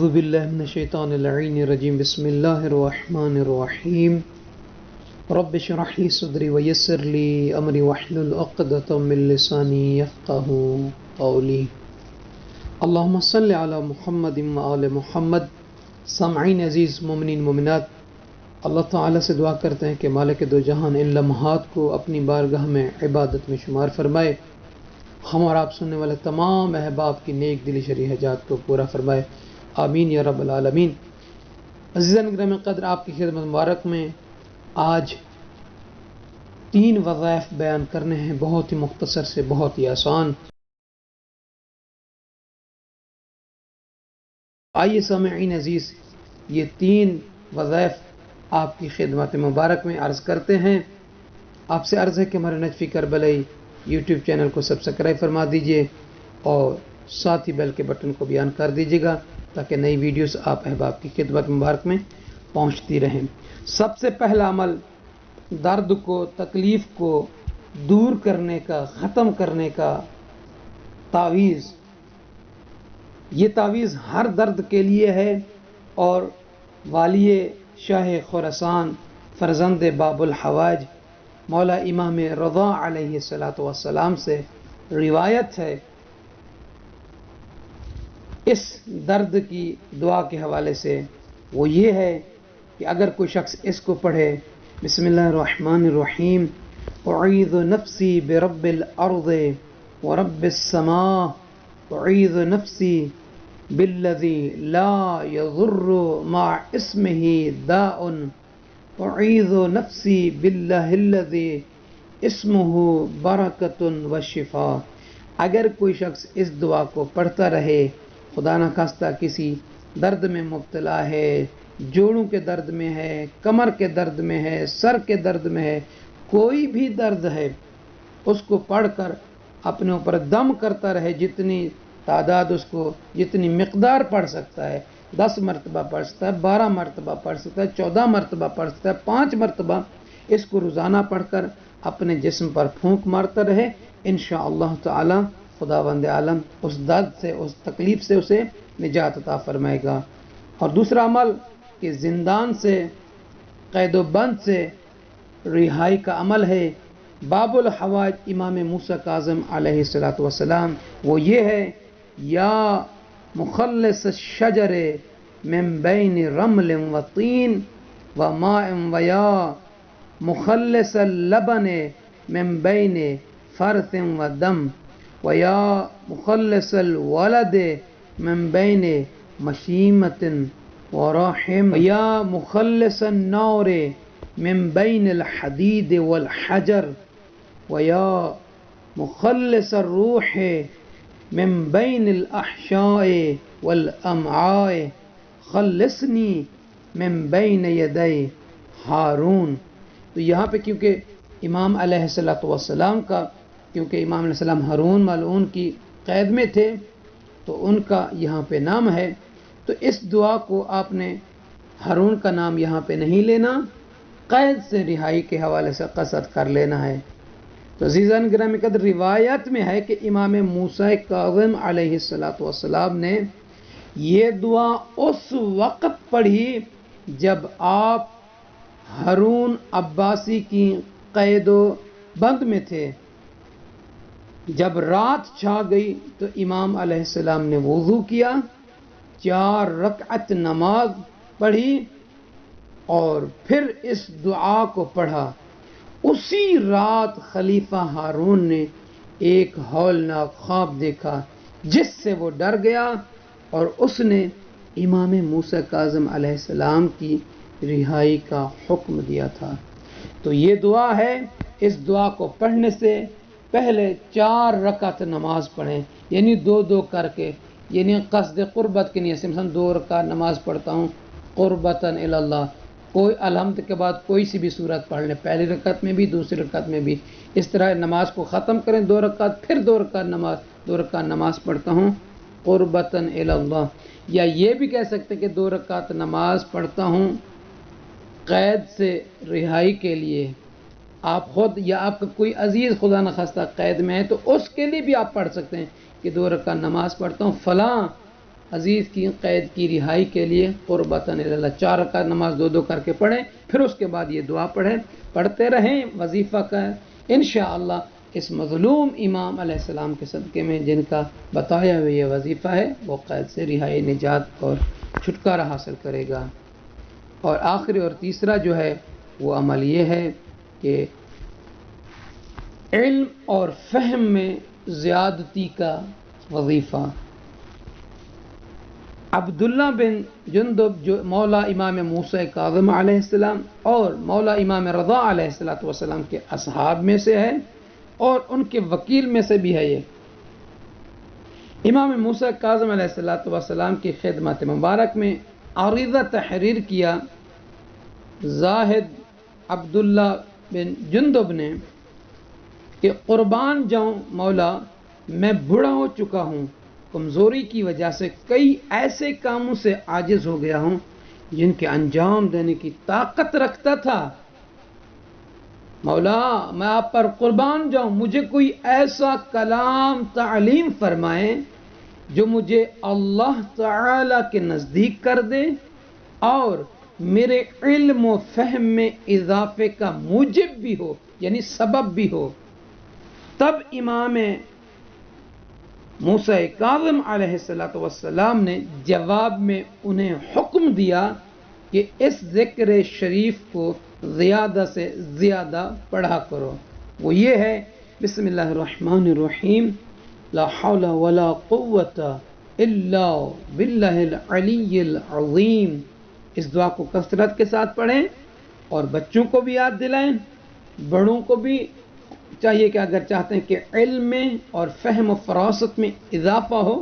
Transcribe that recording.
اعوذ باللہ من الشیطان اللعین الرجیم بسم اللہ الرحمن الرحیم رب اشرح لی صدری ویسر لی امری واحلل عقدۃ من لسانی یفقهوا قولی اللہم صلی علی محمد وآل محمد۔ سامعین عزیز، مومنین مومنات، اللہ تعالیٰ سے دعا کرتے ہیں کہ مالک دو جہان ان لمحات کو اپنی بارگاہ میں عبادت میں شمار فرمائے، ہم اور آپ سننے والے تمام احباب کی نیک دلی شرعی حاجات کو پورا فرمائے، آمین یا رب العالمین۔ عزیزان گرامی قدر، آپ کی خدمت مبارک میں آج 3 وظائف بیان کرنے ہیں، بہت ہی مختصر سے بہت ہی آسان۔ آئیے سامعین عزیز، یہ 3 وظائف آپ کی خدمت مبارک میں عرض کرتے ہیں۔ آپ سے عرض ہے کہ ہمارے نجفی کربلائی یوٹیوب چینل کو سبسکرائب فرما دیجئے اور ساتھ ہی بیل کے بٹن کو بھی آن کر دیجیے گا تاکہ نئی ویڈیوز آپ احباب کی خدمت مبارک میں پہنچتی رہیں۔ سب سے پہلا عمل درد کو، تکلیف کو دور کرنے کا، ختم کرنے کا تعویذ۔ یہ تعویذ ہر درد کے لیے ہے اور والی شاہ خراسان فرزند باب الحوائج مولا امام رضا علیہ السلام سے روایت ہے اس درد کی دعا کے حوالے سے، وہ یہ ہے کہ اگر کوئی شخص اس کو پڑھے، بسم اللہ الرحمن الرحیم، اعیذ نفسی برب الارض ورب السماء، اعیذ نفسی بالذی لا یضر مع اسمہ داء، اعیذ نفسی باللہ الذی اسمہ برکۃ وشفاء۔ اگر کوئی شخص اس دعا کو پڑھتا رہے، خدا نخواستہ کسی درد میں مبتلا ہے، جوڑوں کے درد میں ہے، کمر کے درد میں ہے، سر کے درد میں ہے، کوئی بھی درد ہے، اس کو پڑھ کر اپنے اوپر دم کرتا رہے، جتنی تعداد اس کو، جتنی مقدار پڑھ سکتا ہے، 10 مرتبہ پڑھ سکتا ہے، 12 مرتبہ پڑھ سکتا ہے، 14 مرتبہ پڑھ سکتا ہے، 5 مرتبہ اس کو روزانہ پڑھ کر اپنے جسم پر پھونک مارتا رہے، انشاءاللہ تعالی خداوند عالم اس درد سے، اس تکلیف سے اسے نجات عطا فرمائے گا۔ اور دوسرا عمل کہ زندان سے، قید و بند سے رہائی کا عمل ہے، باب الحوائج امام موسیٰ کاظم علیہ السلام، وہ یہ ہے، یا مخلص الشجر من بین رمل و طین و ماء و یا مخلص اللبن من بین فرث و دم و یا مخلص الولد من بین مشیمت و رحم و یا مخلص النور من بین الحدید والحجر و یا مخلص الروح من بین الاحشاء والامعاء، خلصنی من بین یدی ہارون۔ تو یہاں پہ کیونکہ امام علیہ السلام کا، کیونکہ امام علیہ السلام ہارون ملعون کی قید میں تھے تو ان کا یہاں پہ نام ہے، تو اس دعا کو آپ نے ہارون کا نام یہاں پہ نہیں لینا، قید سے رہائی کے حوالے سے قصد کر لینا ہے۔ تو عزیزان گرامی قدر، روایت میں ہے کہ امام موسیٰ کاظم علیہ السلام نے یہ دعا اس وقت پڑھی جب آپ ہارون عباسی کی قید و بند میں تھے۔ جب رات چھا گئی تو امام علیہ السلام نے وضو کیا، 4 رکعت نماز پڑھی اور پھر اس دعا کو پڑھا۔ اسی رات خلیفہ ہارون نے ایک ہولناک خواب دیکھا جس سے وہ ڈر گیا اور اس نے امام موسیٰ کاظم علیہ السلام کی رہائی کا حکم دیا تھا۔ تو یہ دعا ہے، اس دعا کو پڑھنے سے پہلے 4 رکعت نماز پڑھیں، یعنی 2 کر کے، یعنی قصد قربت کے نیت سے، مثلا 2 رکعت نماز پڑھتا ہوں قربتاً الی اللہ، کوئی الحمد کے بعد کوئی سی بھی صورت پڑھ لیں، پہلی رکعت میں بھی، دوسری رکعت میں بھی، اس طرح نماز کو ختم کریں، 2 رکعت، پھر 2 رکعت نماز پڑھتا ہوں قربتاً الی اللہ۔ یا یہ بھی کہہ سکتے کہ 2 رکعت نماز پڑھتا ہوں قید سے رہائی کے لیے، آپ خود یا آپ کا کوئی عزیز خدا نخواستہ قید میں ہے تو اس کے لیے بھی آپ پڑھ سکتے ہیں کہ 2 رکعت نماز پڑھتا ہوں فلاں عزیز کی قید کی رہائی کے لیے قربتاً اللہ 4 رکعت نماز 2 کر کے پڑھیں، پھر اس کے بعد یہ دعا پڑھتے رہیں وظیفہ کا انشاءاللہ اس مظلوم امام علیہ السلام کے صدقے میں جن کا بتایا ہوا یہ وظیفہ ہے وہ قید سے رہائی، نجات اور چھٹکارا حاصل کرے گا۔ اور آخری اور تیسرا جو ہے وہ عمل یہ ہے کہ علم اور فہم میں زیادتی کا وظیفہ۔ عبداللہ بن جندب جو مولا امام موسیٰ کاظم علیہ السلام اور مولا امام رضا علیہ السلام کے اصحاب میں سے ہے اور ان کے وکیل میں سے بھی ہے۔ یہ امام موسیٰ کاظم علیہ السلام کی خدمت مبارک میں عریضہ تحریر کیا زاہد عبداللہ بن جندب نے کہ قربان جاؤں مولا، میں بوڑھا ہو چکا ہوں، کمزوری کی وجہ سے کئی ایسے کاموں سے عاجز ہو گیا ہوں جن کے انجام دینے کی طاقت رکھتا تھا۔ مولا میں آپ پر قربان جاؤں، مجھے کوئی ایسا کلام تعلیم فرمائیں جو مجھے اللہ تعالی کے نزدیک کر دے اور میرے علم و فہم میں اضافے کا موجب بھی ہو، یعنی سبب بھی ہو۔ تب امام موسیٰ کاظم علیہ السلام نے جواب میں انہیں حکم دیا کہ اس ذکر شریف کو زیادہ سے زیادہ پڑھا کرو، وہ یہ ہے بسم اللہ الرحمن الرحیم لا حول ولا قوت الا باللہ العلی العظیم۔ اس دعا کو کثرت کے ساتھ پڑھیں اور بچوں کو بھی یاد دلائیں، بڑوں کو بھی چاہیے کہ اگر چاہتے ہیں کہ علم میں اور فہم و فراست میں اضافہ ہو